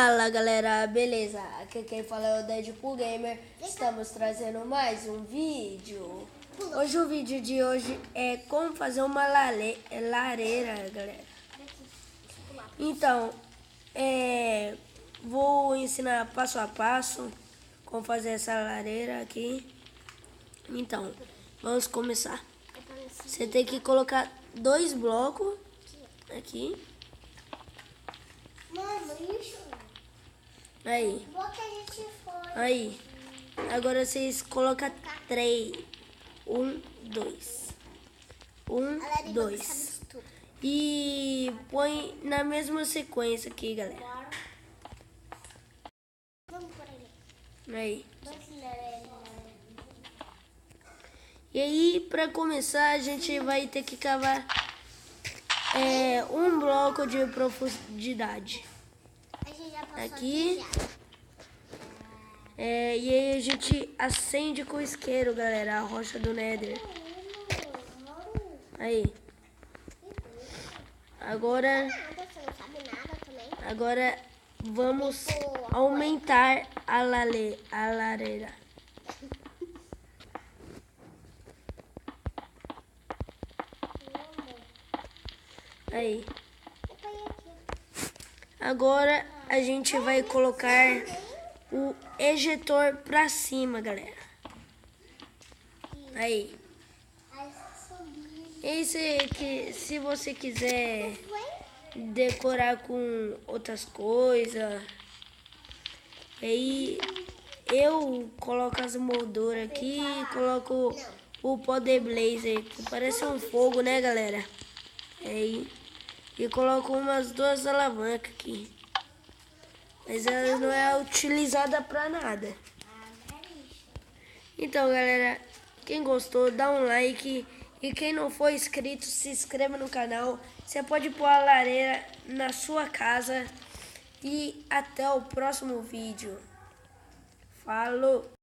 Fala galera, beleza? Aqui quem fala é o Deadpool Gamer. Estamos trazendo mais um vídeo. Hoje o vídeo de hoje é como fazer uma lareira, galera. Então, vou ensinar passo a passo como fazer essa lareira aqui. Então, vamos começar. Você tem que colocar 2 blocos aqui. Aí. Aí. Agora vocês colocam 3. 1, 2. 1, 2. E põe na mesma sequência aqui, galera. Aí. E aí, pra começar, a gente vai ter que cavar um bloco de profundidade. Aqui. E aí a gente acende com o isqueiro, galera, a rocha do Nether. Aí. Agora vamos aumentar a lareira. Aí. Agora a gente vai colocar o ejetor pra cima, galera. Aí. Se você quiser decorar com outras coisas, aí eu coloco as molduras aqui, coloco o Poder Blazer, que parece um fogo, né, galera? Aí. E coloco umas 2 alavancas aqui. Mas ela não é utilizada pra nada. Então, galera, quem gostou, dá um like. E quem não for inscrito, se inscreva no canal. Você pode pôr a lareira na sua casa. E até o próximo vídeo. Falou!